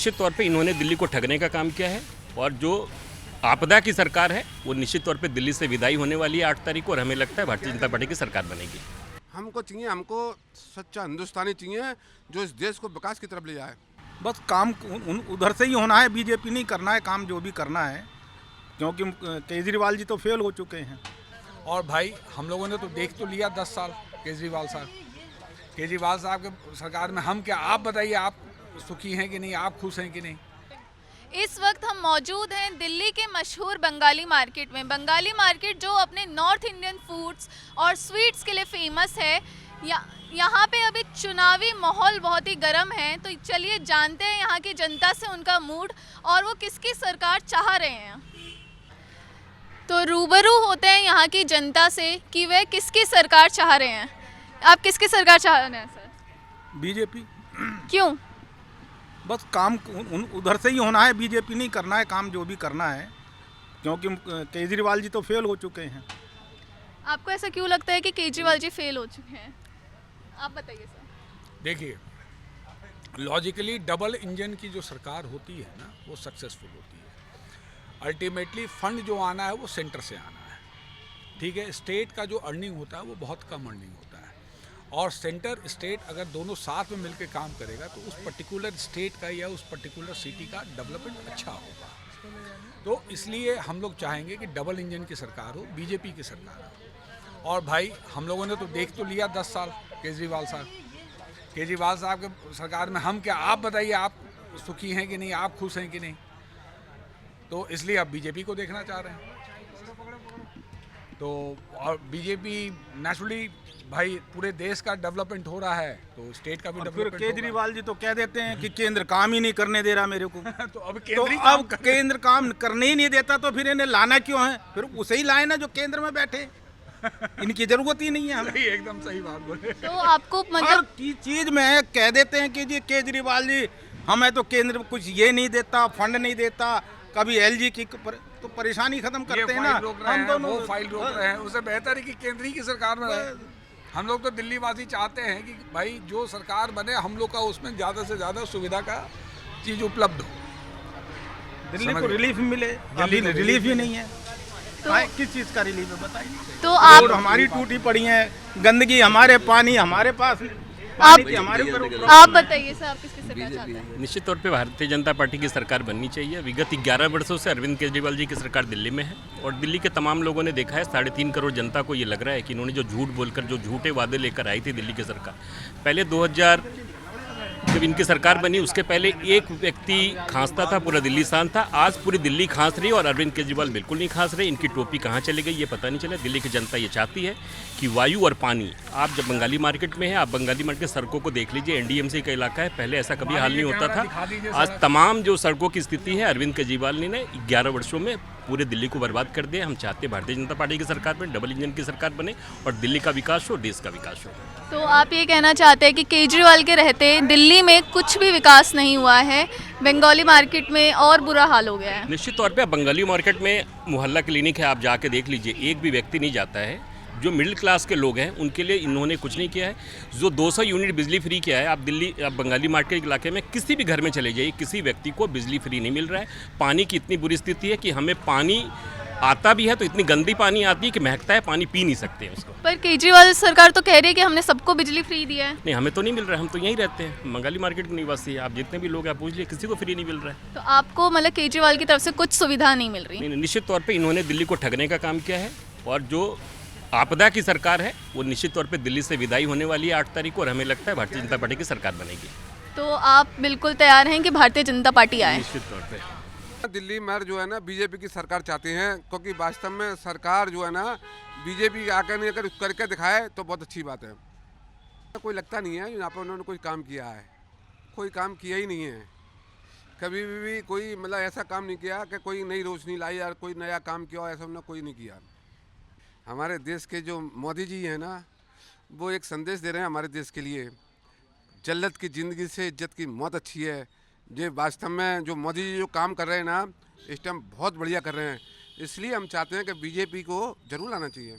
निश्चित तौर पे इन्होंने दिल्ली को ठगने का काम किया है और जो आपदा की सरकार है वो निश्चित तौर पे दिल्ली से विदाई होने वाली है 8 तारीख को और हमें लगता है भारतीय जनता पार्टी की सरकार बनेगी। हमको सच्चा हिंदुस्तानी चाहिए जो इस देश को विकास की तरफ ले जाए। बस काम उधर से ही होना है, बीजेपी नहीं करना है काम जो भी करना है, क्योंकि केजरीवाल जी तो फेल हो चुके हैं। और भाई हम लोगों ने तो देख तो लिया 10 साल केजरीवाल साहब के सरकार में। हम क्या, आप बताइए, आप सुखी हैं कि नहीं, आप खुश हैं कि नहीं? इस वक्त हम मौजूद हैं दिल्ली के मशहूर बंगाली मार्केट में। बंगाली मार्केट जो अपने नॉर्थ इंडियन फूड्स और स्वीट्स के लिए फेमस है। यहाँ पे अभी चुनावी माहौल बहुत ही गर्म है, तो चलिए जानते हैं यहाँ की जनता से उनका मूड और वो किसकी सरकार चाह रहे हैं। तो रूबरू होते हैं यहाँ की जनता से कि वे किसकी सरकार चाह रहे हैं। आप किसकी सरकार चाह रहे हैं सर? बीजेपी। क्यों? बस काम उधर से ही होना है, बीजेपी नहीं करना है काम जो भी करना है, क्योंकि केजरीवाल जी तो फेल हो चुके हैं। आपको ऐसा क्यों लगता है कि केजरीवाल जी फेल हो चुके हैं? आप बताइए सर। देखिए, लॉजिकली डबल इंजन की जो सरकार होती है ना, वो सक्सेसफुल होती है। अल्टीमेटली फंड जो आना है वो सेंटर से आना है, ठीक है। स्टेट का जो अर्निंग होता है वो बहुत कम अर्निंग होता है, और सेंटर स्टेट अगर दोनों साथ में मिलकर काम करेगा तो उस पर्टिकुलर स्टेट का या उस पर्टिकुलर सिटी का डेवलपमेंट अच्छा होगा। तो इसलिए हम लोग चाहेंगे कि डबल इंजन की सरकार हो, बीजेपी की सरकार हो। और भाई हम लोगों ने तो देख तो लिया 10 साल केजरीवाल साहब के सरकार में। हम क्या, आप बताइए, आप सुखी हैं कि नहीं, आप खुश हैं कि नहीं? तो इसलिए आप बीजेपी को देखना चाह रहे हैं। तो और बीजेपी नेचुरली भाई पूरे देश का डेवलपमेंट हो रहा है, तो स्टेट का भी डेवलपमेंट। केजरीवाल जी तो कह देते हैं कि केंद्र काम ही नहीं करने दे रहा मेरे को। तो अब केंद्र काम करने ही नहीं देता तो फिर इन्हें लाना क्यों है? फिर उसे ही लाए ना जो केंद्र में बैठे। इनकी जरूरत ही नहीं है हमें। एकदम सही बात बोले। तो आपको मतलब की चीज में कह देते हैं कि जी केजरीवाल जी हमें तो केंद्र कुछ ये नहीं देता, फंड नहीं देता, कभी एलजी की तो परेशानी खत्म करते हैं ना। हम दोनों वो फाइल रोक रहे हैं, उससे बेहतर है कि केंद्र की सरकार में रहे। हम लोग तो दिल्ली वासी चाहते हैं कि भाई जो सरकार बने हम लोग का उसमें ज़्यादा से ज़्यादा सुविधा का चीज़ उपलब्ध हो, दिल्ली को रिलीफ मिले। अभी रिलीफ ही नहीं है। तो किस चीज़ का रिलीफ है बताइए? तो आप हमारी टूटी पड़ी है, गंदगी हमारे, पानी हमारे पास, आप हमारे ऊपर। आप बताइए सर, आप किसकी सरकार चाहते हैं? निश्चित तौर पे भारतीय जनता पार्टी की सरकार बननी चाहिए। विगत 11 वर्षों से अरविंद केजरीवाल जी की सरकार दिल्ली में है और दिल्ली के तमाम लोगों ने देखा है, 3.5 करोड़ जनता को ये लग रहा है कि इन्होंने जो झूठ बोलकर जो झूठे वादे लेकर आई थी दिल्ली की सरकार। पहले 2000 जब इनकी सरकार बनी उसके पहले एक व्यक्ति खांसता था, पूरा दिल्ली शांत था। आज पूरी दिल्ली खांस रही है और अरविंद केजरीवाल बिल्कुल नहीं खांस रहे। इनकी टोपी कहाँ चली गई ये पता नहीं चला। दिल्ली की जनता ये चाहती है कि वायु और पानी, आप जब बंगाली मार्केट में हैं, आप बंगाली मार्केट सड़कों को देख लीजिए, एनडीएमसी का इलाका है, पहले ऐसा कभी हाल नहीं होता था। आज तमाम जो सड़कों की स्थिति है, अरविंद केजरीवाल ने 11 वर्षों में पूरे दिल्ली को बर्बाद कर दिया। हम चाहते हैं भारतीय जनता पार्टी की सरकार बने, डबल इंजन की सरकार बने और दिल्ली का विकास हो, देश का विकास हो। तो आप ये कहना चाहते हैं कि केजरीवाल के रहते दिल्ली में कुछ भी विकास नहीं हुआ है, बंगाली मार्केट में और बुरा हाल हो गया है? निश्चित तौर पे बंगाली मार्केट में मोहल्ला क्लिनिक है, आप जाके देख लीजिए, एक भी व्यक्ति नहीं जाता है। जो मिडिल क्लास के लोग हैं उनके लिए इन्होंने कुछ नहीं किया है। जो 200 यूनिट बिजली फ्री किया है, आप बंगाली मार्केट के इलाके में किसी भी घर में चले जाइए, किसी व्यक्ति को बिजली फ्री नहीं मिल रहा है। पानी की इतनी बुरी स्थिति है कि हमें पानी आता भी है तो इतनी गंदी पानी आती है कि महकता है, पानी पी नहीं सकते हैं उसको। पर केजरीवाल सरकार तो कह रही है कि हमने सबको बिजली फ्री दिया है। नहीं, हमें तो नहीं मिल रहा है, हम तो यहीं रहते हैं, बंगाली मार्केट के निवासी। आप जितने भी लोग आप पूछ लिए, किसी को फ्री नहीं मिल रहा है। तो आपको मतलब केजरीवाल की तरफ से कुछ सुविधा नहीं मिल रही? नहीं, निश्चित तौर पे इन्होंने दिल्ली को ठगने का काम किया है और जो आपदा की सरकार है वो निश्चित तौर पे दिल्ली से विदाई होने वाली है 8 तारीख को और हमें लगता है भारतीय जनता पार्टी की सरकार बनेगी। तो आप बिल्कुल तैयार हैं कि भारतीय जनता पार्टी आए? निश्चित तौर पे दिल्ली में जो है ना बीजेपी की सरकार चाहते हैं, क्योंकि वास्तव में सरकार जो है ना बीजेपी आकर नहीं अगर करके दिखाए तो बहुत अच्छी बात है। कोई लगता नहीं है यहाँ पर उन्होंने कोई काम किया है, कोई काम किया ही नहीं है। कभी भी कोई मतलब ऐसा काम नहीं किया कि कोई नई रोशनी लाई या कोई नया काम किया, ऐसा उन्होंने कोई नहीं किया। हमारे देश के जो मोदी जी हैं ना, वो एक संदेश दे रहे हैं हमारे देश के लिए, जल्लत की ज़िंदगी से इज्जत की मौत अच्छी है। ये वास्तव में जो मोदी जी जो काम कर रहे हैं ना इस टाइम बहुत बढ़िया कर रहे हैं, इसलिए हम चाहते हैं कि बीजेपी को जरूर लाना चाहिए।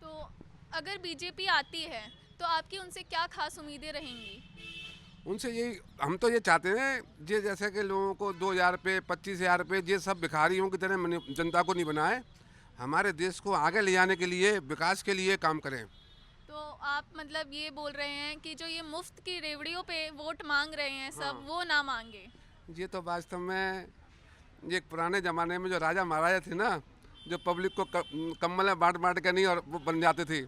तो अगर बीजेपी आती है तो आपकी उनसे क्या खास उम्मीदें रहेंगी? उनसे यही हम तो ये चाहते हैं जे जैसे कि लोगों को 2,000 रुपये 25,000 रुपये ये सब भिखारियों की तरह जनता को नहीं बनाए, हमारे देश को आगे ले जाने के लिए विकास के लिए काम करें। तो आप मतलब ये बोल रहे हैं कि जो ये मुफ्त की रेवड़ियों पे वोट मांग रहे हैं सब वो ना मांगे। ये तो वास्तव में ये पुराने ज़माने में जो राजा महाराजा थे ना, जो पब्लिक को कम्बल बांट बांट के नहीं और वो बन जाते थे,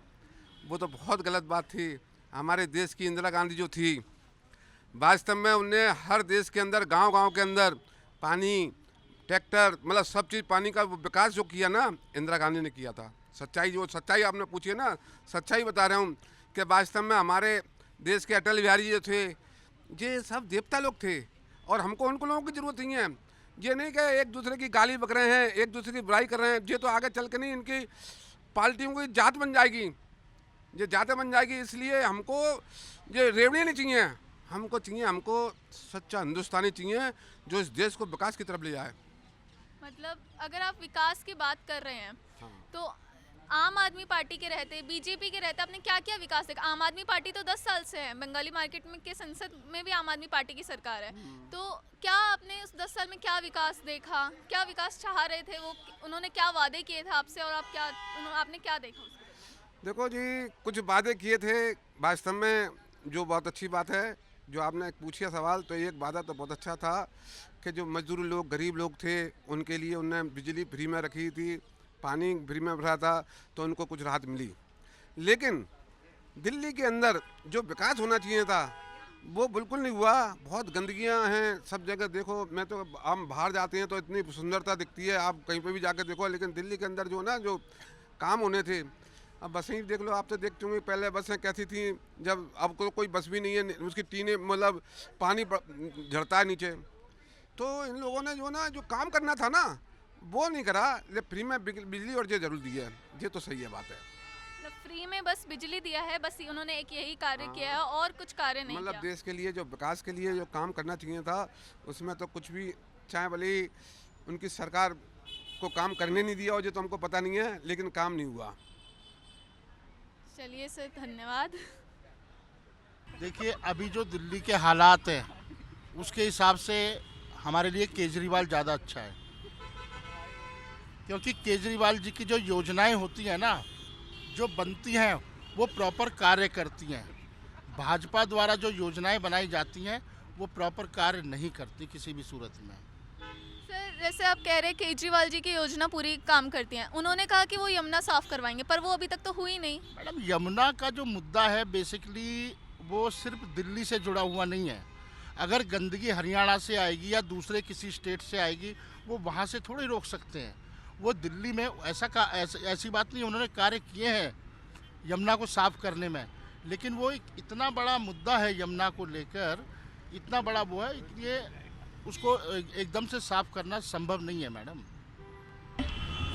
वो तो बहुत गलत बात थी। हमारे देश की इंदिरा गांधी जो थी, वास्तव में उनने हर देश के अंदर गांव-गांव के अंदर पानी, ट्रैक्टर, मतलब सब चीज़ पानी का विकास जो किया ना, इंदिरा गांधी ने किया था। सच्चाई आपने पूछी है ना, सच्चाई बता रहा हूँ कि वास्तव में हमारे देश के अटल बिहारी जी जो थे, ये सब देवता लोग थे और हमको उनको लोगों की ज़रूरत नहीं है। ये नहीं कि एक दूसरे की गाली बक रहे हैं, एक दूसरे की बुराई कर रहे हैं, ये तो आगे चल के नहीं इनकी पार्टियों की जात बन जाएगी, ये जातें बन जाएगी। इसलिए हमको ये रेवड़ियाँ नहीं चाहिए, हमको सच्चा हिंदुस्तानी चाहिए जो इस देश को विकास की तरफ ले जाए। मतलब अगर आप विकास की बात कर रहे हैं तो आम आदमी पार्टी के रहते, बीजेपी के रहते आपने क्या क्या विकास देखा? आम आदमी पार्टी तो 10 साल से है, बंगाली मार्केट में के संसद में भी आम आदमी पार्टी की सरकार है, तो क्या आपने उस 10 साल में क्या विकास देखा, क्या विकास चाह रहे थे वो, उन्होंने क्या वादे किए थे आपसे और आपने क्या देखा उसमें? देखो जी, कुछ वादे किए थे वास्तव में, जो बहुत अच्छी बात है जो आपने पूछा सवाल, तो एक वादा तो बहुत अच्छा था कि जो मजदूर लोग, गरीब लोग थे, उनके लिए उन्होंने बिजली फ्री में रखी थी, पानी फ्री में भरा था, तो उनको कुछ राहत मिली। लेकिन दिल्ली के अंदर जो विकास होना चाहिए था वो बिल्कुल नहीं हुआ। बहुत गंदगियां हैं सब जगह। देखो, मैं तो हम बाहर जाते हैं तो इतनी सुंदरता दिखती है, आप कहीं पे भी जाकर देखो, लेकिन दिल्ली के अंदर जो ना जो काम होने थे, अब बसें ही देख लो, आप तो देखते होंगे पहले बसें कैसी थी, जब अब कोई बस भी नहीं है, उसकी टीने मतलब पानी झड़ता है नीचे। तो इन लोगों ने जो काम करना था ना वो नहीं करा, ये फ्री में बिजली और ये जरूर दी है, ये तो सही है बात है। मतलब फ्री में बस बिजली दिया है, बस उन्होंने एक यही कार्य किया है और कुछ कार्य नहीं मतलब किया। देश के लिए जो विकास के लिए जो काम करना चाहिए था उसमें तो कुछ भी, चाहे भले ही उनकी सरकार को काम करने नहीं दिया हो, जो तो हमको पता नहीं है, लेकिन काम नहीं हुआ। चलिए सर, धन्यवाद। देखिए, अभी जो दिल्ली के हालात हैं उसके हिसाब से हमारे लिए केजरीवाल ज़्यादा अच्छा है, क्योंकि केजरीवाल जी की जो योजनाएं होती हैं ना, जो बनती हैं वो प्रॉपर कार्य करती हैं। भाजपा द्वारा जो योजनाएं बनाई जाती हैं वो प्रॉपर कार्य नहीं करती किसी भी सूरत में। सर, जैसे आप कह रहे हैं केजरीवाल जी की योजना पूरी काम करती हैं, उन्होंने कहा कि वो यमुना साफ करवाएंगे, पर वो अभी तक तो हुई नहीं। मैडम, यमुना का जो मुद्दा है बेसिकली वो सिर्फ दिल्ली से जुड़ा हुआ नहीं है। अगर गंदगी हरियाणा से आएगी या दूसरे किसी स्टेट से आएगी, वो वहाँ से थोड़ी रोक सकते हैं। वो दिल्ली में ऐसी बात नहीं, उन्होंने कार्य किए हैं यमुना को साफ़ करने में, लेकिन वो इतना बड़ा मुद्दा है यमुना को लेकर, इतना बड़ा वो है, ये उसको एकदम से साफ़ करना संभव नहीं है मैडम।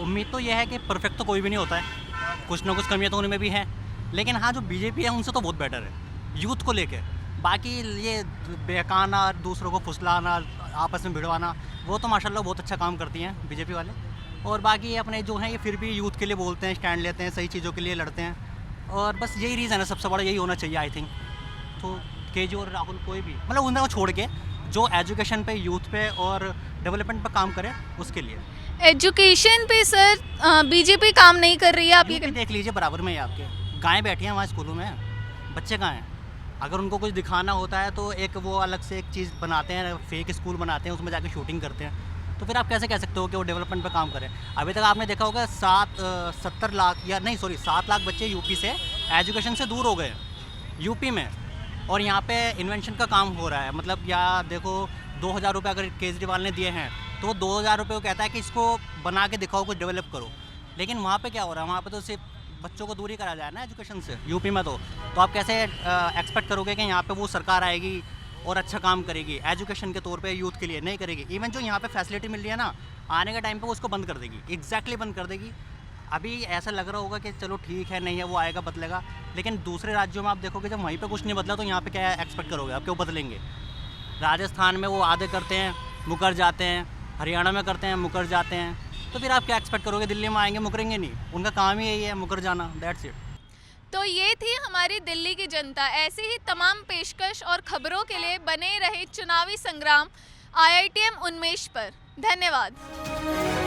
उम्मीद तो यह है कि परफेक्ट तो कोई भी नहीं होता है, कुछ ना कुछ कमियां तो उनमें भी हैं, लेकिन हाँ, जो बीजेपी है उनसे तो बहुत बेटर है यूथ को लेकर। बाकी ये बहकाना, दूसरों को फुसलाना, आपस में भिड़वाना, वो तो माशाल्लाह बहुत अच्छा काम करती हैं बीजेपी वाले। और बाकी अपने जो हैं ये फिर भी यूथ के लिए बोलते हैं, स्टैंड लेते हैं, सही चीज़ों के लिए लड़ते हैं, और बस यही रीज़न है, सबसे बड़ा यही होना चाहिए आई थिंक। तो केजरीवाल और राहुल कोई भी मतलब उन्हें छोड़ के जो एजुकेशन पे, यूथ पे और डेवलपमेंट पे काम करे उसके लिए। एजुकेशन पे सर बीजेपी काम नहीं कर रही है, आप ये देख लीजिए बराबर में ही आपके गायें बैठी हैं वहाँ स्कूलों में, बच्चे कहाँ हैं? अगर उनको कुछ दिखाना होता है तो एक वो अलग से एक चीज़ बनाते हैं, फेक स्कूल बनाते हैं, उसमें जाके शूटिंग करते हैं, तो फिर आप कैसे कह सकते हो कि वो डेवलपमेंट पे काम करें? अभी तक आपने देखा होगा 7 लाख बच्चे यूपी से एजुकेशन से दूर हो गए यूपी में, और यहाँ पे इन्वेंशन का काम हो रहा है। मतलब या देखो 2000 रुपये अगर केजरीवाल ने दिए हैं तो 2000 रुपये को कहता है कि इसको बना के दिखाओ, कुछ डेवलप करो, लेकिन वहाँ पे क्या हो रहा है? वहाँ पे तो सिर्फ बच्चों को दूरी करा जाए ना एजुकेशन से यूपी में। तो आप कैसे एक्सपेक्ट करोगे कि यहाँ पे वो सरकार आएगी और अच्छा काम करेगी एजुकेशन के तौर पे यूथ के लिए? नहीं करेगी। इवन जो यहाँ पे फैसिलिटी मिल रही है ना, आने के टाइम पे वो उसको बंद कर देगी, एग्जैक्टली बंद कर देगी। अभी ऐसा लग रहा होगा कि चलो ठीक है, नहीं है, वो आएगा बदलेगा, लेकिन दूसरे राज्यों में आप देखोगे जब वहीं पे कुछ नहीं बदला तो यहाँ पे क्या एक्सपेक्ट करोगे आप कि वो बदलेंगे? राजस्थान में वो आधे करते हैं मुकर जाते हैं, हरियाणा में करते हैं मुकर जाते हैं, तो फिर आप क्या एक्सपेक्ट करोगे? दिल्ली में आएंगे मुकरेंगे नहीं, उनका काम ही यही है मुकर जाना, दैट्स इट। तो ये थी हमारी दिल्ली की जनता। ऐसी ही तमाम पेशकश और खबरों के लिए बने रहे चुनावी संग्राम IITM उन्मेष पर। धन्यवाद।